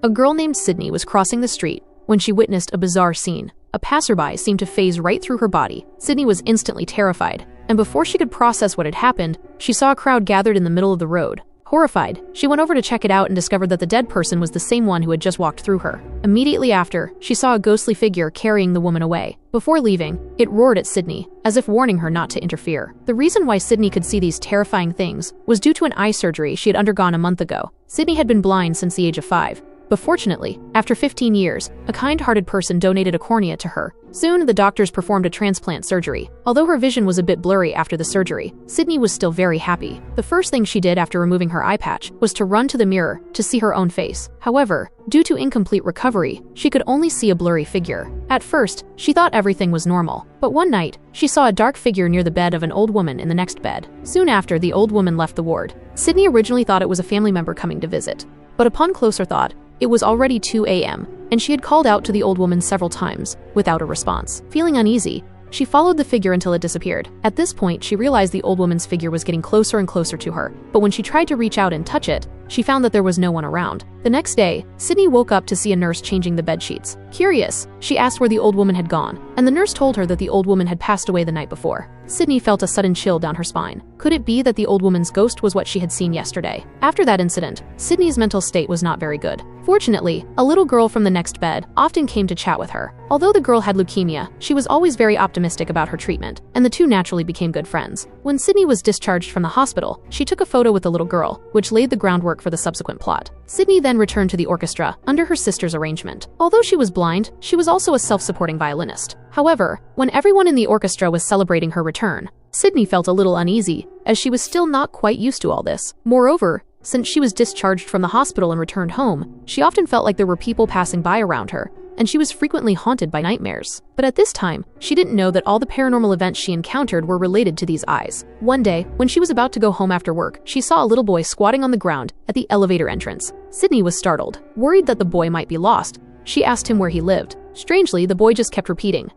A girl named Sydney was crossing the street when she witnessed a bizarre scene. A passerby seemed to phase right through her body. Sydney was instantly terrified, and before she could process what had happened, she saw a crowd gathered in the middle of the road. Horrified, she went over to check it out and discovered that the dead person was the same one who had just walked through her. Immediately after, she saw a ghostly figure carrying the woman away. Before leaving, it roared at Sydney, as if warning her not to interfere. The reason why Sydney could see these terrifying things was due to an eye surgery she had undergone a month ago. Sydney had been blind since the age of 5. But fortunately, after 15 years, a kind-hearted person donated a cornea to her. Soon, the doctors performed a transplant surgery. Although her vision was a bit blurry after the surgery, Sydney was still very happy. The first thing she did after removing her eye patch was to run to the mirror to see her own face. However, due to incomplete recovery, she could only see a blurry figure. At first, she thought everything was normal. But one night, she saw a dark figure near the bed of an old woman in the next bed. Soon after, the old woman left the ward. Sydney originally thought it was a family member coming to visit. But upon closer thought, it was already 2 a.m., and she had called out to the old woman several times, without a response. Feeling uneasy, she followed the figure until it disappeared. At this point, she realized the old woman's figure was getting closer and closer to her, but when she tried to reach out and touch it, she found that there was no one around. The next day, Sydney woke up to see a nurse changing the bedsheets. Curious, she asked where the old woman had gone, and the nurse told her that the old woman had passed away the night before. Sydney felt a sudden chill down her spine. Could it be that the old woman's ghost was what she had seen yesterday? After that incident, Sydney's mental state was not very good. Fortunately, a little girl from the next bed often came to chat with her. Although the girl had leukemia, she was always very optimistic about her treatment, and the two naturally became good friends. When Sydney was discharged from the hospital, she took a photo with the little girl, which laid the groundwork for the subsequent plot. Sydney then returned to the orchestra under her sister's arrangement. Although she was blind, she was also a self-supporting violinist. However, when everyone in the orchestra was celebrating her return, Sydney felt a little uneasy, as she was still not quite used to all this. Moreover, since she was discharged from the hospital and returned home, she often felt like there were people passing by around her, and she was frequently haunted by nightmares. But at this time, she didn't know that all the paranormal events she encountered were related to these eyes. One day, when she was about to go home after work, she saw a little boy squatting on the ground at the elevator entrance. Sydney was startled. Worried that the boy might be lost, she asked him where he lived. Strangely, the boy just kept repeating,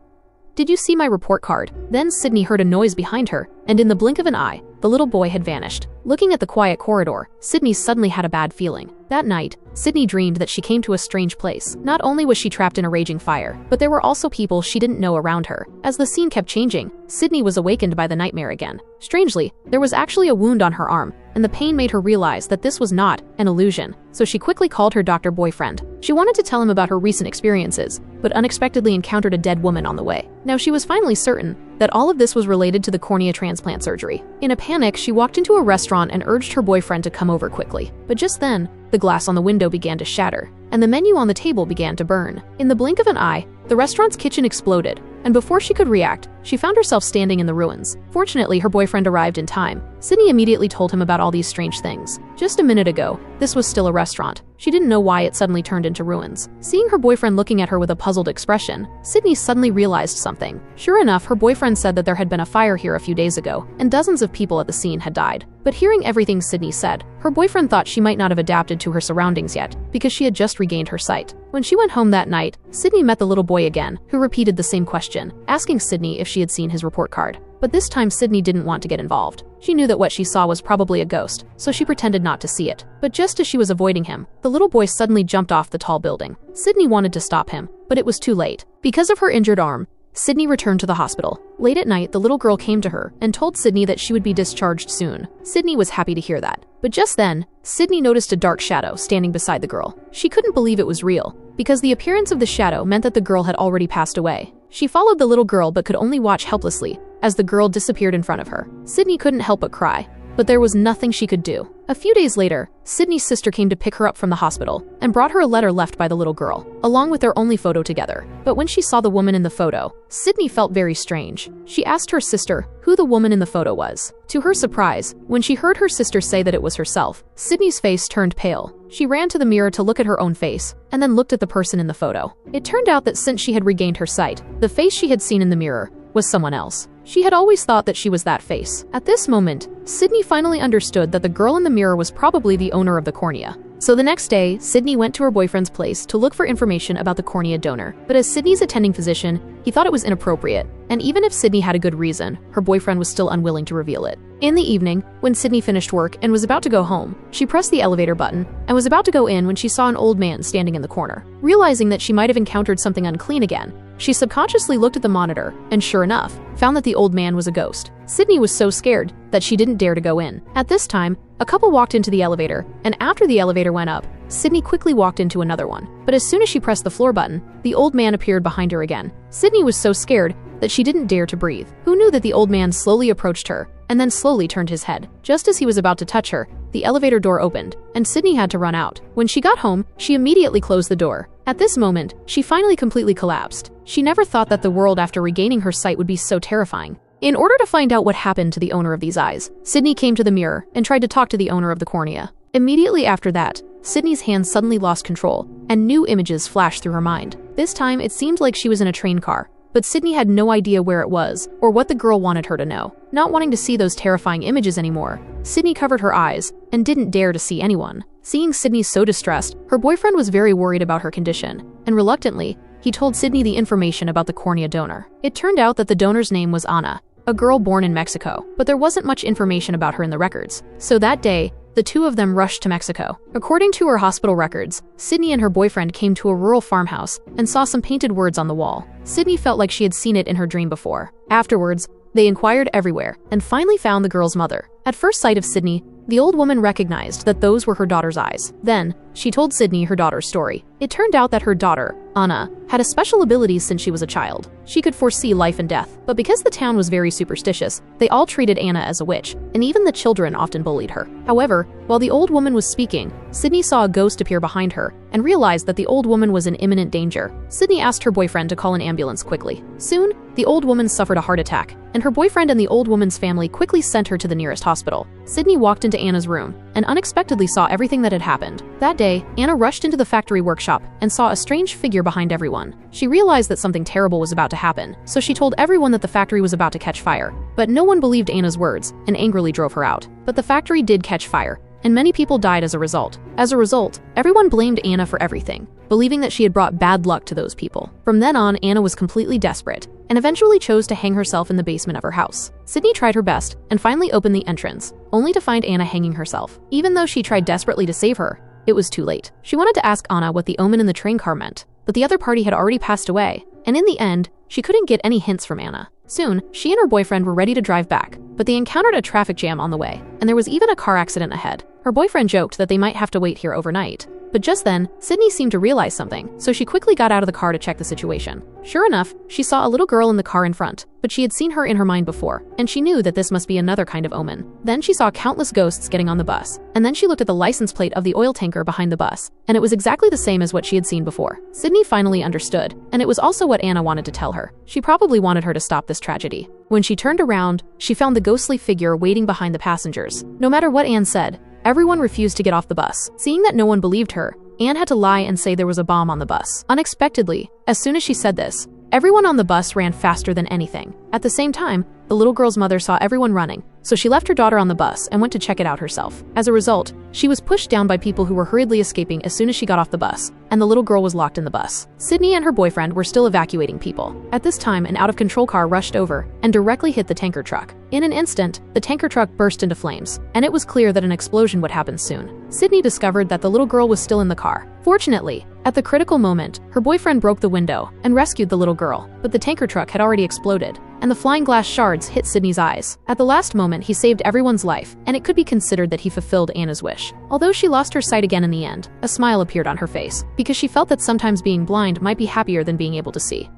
"Did you see my report card?" Then Sydney heard a noise behind her, and in the blink of an eye, the little boy had vanished. Looking at the quiet corridor, Sydney suddenly had a bad feeling. That night, Sydney dreamed that she came to a strange place. Not only was she trapped in a raging fire, but there were also people she didn't know around her. As the scene kept changing, Sydney was awakened by the nightmare again. Strangely, there was actually a wound on her arm, and the pain made her realize that this was not an illusion. So she quickly called her doctor boyfriend. She wanted to tell him about her recent experiences, but unexpectedly encountered a dead woman on the way. Now she was finally certain that all of this was related to the cornea transplant surgery. In a panic, she walked into a restaurant and urged her boyfriend to come over quickly. But just then, the glass on the window began to shatter, and the menu on the table began to burn. In the blink of an eye, the restaurant's kitchen exploded, and before she could react, she found herself standing in the ruins. Fortunately, her boyfriend arrived in time. Sydney immediately told him about all these strange things. Just a minute ago, this was still a restaurant. She didn't know why it suddenly turned into ruins. Seeing her boyfriend looking at her with a puzzled expression, Sydney suddenly realized something. Sure enough, her boyfriend said that there had been a fire here a few days ago, and dozens of people at the scene had died. But hearing everything Sydney said, her boyfriend thought she might not have adapted to her surroundings yet, because she had just regained her sight. When she went home that night, Sydney met the little boy again, who repeated the same question, asking Sydney if she had seen his report card. But this time Sydney didn't want to get involved. She knew that what she saw was probably a ghost, so she pretended not to see it. But just as she was avoiding him, the little boy suddenly jumped off the tall building. Sydney wanted to stop him, but it was too late. Because of her injured arm, Sydney returned to the hospital. Late at night, the little girl came to her and told Sydney that she would be discharged soon. Sydney was happy to hear that. But just then, Sydney noticed a dark shadow standing beside the girl. She couldn't believe it was real, because the appearance of the shadow meant that the girl had already passed away. She followed the little girl but could only watch helplessly as the girl disappeared in front of her. Sydney couldn't help but cry, but there was nothing she could do. A few days later, Sydney's sister came to pick her up from the hospital and brought her a letter left by the little girl, along with their only photo together. But when she saw the woman in the photo, Sydney felt very strange. She asked her sister who the woman in the photo was. To her surprise, when she heard her sister say that it was herself, Sydney's face turned pale. She ran to the mirror to look at her own face, and then looked at the person in the photo. It turned out that since she had regained her sight, the face she had seen in the mirror was someone else. She had always thought that she was that face. At this moment, Sydney finally understood that the girl in the mirror was probably the owner of the cornea. So the next day, Sydney went to her boyfriend's place to look for information about the cornea donor. But as Sydney's attending physician, he thought it was inappropriate. And even if Sydney had a good reason, her boyfriend was still unwilling to reveal it. In the evening, when Sydney finished work and was about to go home, she pressed the elevator button and was about to go in when she saw an old man standing in the corner. Realizing that she might have encountered something unclean again, she subconsciously looked at the monitor and, sure enough, found that the old man was a ghost. Sydney was so scared that she didn't dare to go in. At this time, a couple walked into the elevator, and after the elevator went up, Sydney quickly walked into another one. But as soon as she pressed the floor button, the old man appeared behind her again. Sydney was so scared that she didn't dare to breathe. Who knew that the old man slowly approached her and then slowly turned his head? Just as he was about to touch her, the elevator door opened, and Sydney had to run out. When she got home, she immediately closed the door. At this moment, she finally completely collapsed. She never thought that the world after regaining her sight would be so terrifying. In order to find out what happened to the owner of these eyes, Sydney came to the mirror and tried to talk to the owner of the cornea. Immediately after that, Sydney's hands suddenly lost control, and new images flashed through her mind. This time, it seemed like she was in a train car, but Sydney had no idea where it was or what the girl wanted her to know. Not wanting to see those terrifying images anymore, Sydney covered her eyes and didn't dare to see anyone. Seeing Sydney so distressed, her boyfriend was very worried about her condition, and reluctantly, he told Sydney the information about the cornea donor. It turned out that the donor's name was Anna, a girl born in Mexico, but there wasn't much information about her in the records. So that day, the two of them rushed to Mexico. According to her hospital records, Sydney and her boyfriend came to a rural farmhouse and saw some painted words on the wall. Sydney felt like she had seen it in her dream before. Afterwards, they inquired everywhere and finally found the girl's mother. At first sight of Sydney, the old woman recognized that those were her daughter's eyes. Then, she told Sydney her daughter's story. It turned out that her daughter, Anna, had a special ability since she was a child. She could foresee life and death, but because the town was very superstitious, they all treated Anna as a witch, and even the children often bullied her. However, while the old woman was speaking, Sydney saw a ghost appear behind her and realized that the old woman was in imminent danger. Sydney asked her boyfriend to call an ambulance quickly. Soon, the old woman suffered a heart attack, and her boyfriend and the old woman's family quickly sent her to the nearest hospital. Sydney walked into Anna's room and unexpectedly saw everything that had happened. That day, Anna rushed into the factory workshop and saw a strange figure behind everyone. She realized that something terrible was about to happen, so she told everyone that the factory was about to catch fire. But no one believed Anna's words and angrily drove her out. But the factory did catch fire, and many people died as a result. As a result, everyone blamed Anna for everything, believing that she had brought bad luck to those people. From then on, Anna was completely desperate and eventually chose to hang herself in the basement of her house. Sydney tried her best and finally opened the entrance, only to find Anna hanging herself. Even though she tried desperately to save her, it was too late. She wanted to ask Anna what the omen in the train car meant, but the other party had already passed away, and in the end, she couldn't get any hints from Anna. Soon, she and her boyfriend were ready to drive back, but they encountered a traffic jam on the way, and there was even a car accident ahead. Her boyfriend joked that they might have to wait here overnight. But just then, Sydney seemed to realize something, so she quickly got out of the car to check the situation. Sure enough, she saw a little girl in the car in front, but she had seen her in her mind before, and she knew that this must be another kind of omen. Then she saw countless ghosts getting on the bus, and then she looked at the license plate of the oil tanker behind the bus, and it was exactly the same as what she had seen before. Sydney finally understood, and it was also what Anna wanted to tell her. She probably wanted her to stop this tragedy. When she turned around, she found the ghostly figure waiting behind the passengers. No matter what Anne said, everyone refused to get off the bus. Seeing that no one believed her, Anne had to lie and say there was a bomb on the bus. Unexpectedly, as soon as she said this, everyone on the bus ran faster than anything. At the same time, the little girl's mother saw everyone running, so she left her daughter on the bus and went to check it out herself. As a result, she was pushed down by people who were hurriedly escaping as soon as she got off the bus, and the little girl was locked in the bus. Sydney and her boyfriend were still evacuating people. At this time, an out-of-control car rushed over and directly hit the tanker truck. In an instant, the tanker truck burst into flames, and it was clear that an explosion would happen soon. Sydney discovered that the little girl was still in the car. Fortunately, at the critical moment, her boyfriend broke the window and rescued the little girl, but the tanker truck had already exploded, and the flying glass shards hit Sydney's eyes. At the last moment, he saved everyone's life, and it could be considered that he fulfilled Anna's wish. Although she lost her sight again in the end, a smile appeared on her face, because she felt that sometimes being blind might be happier than being able to see.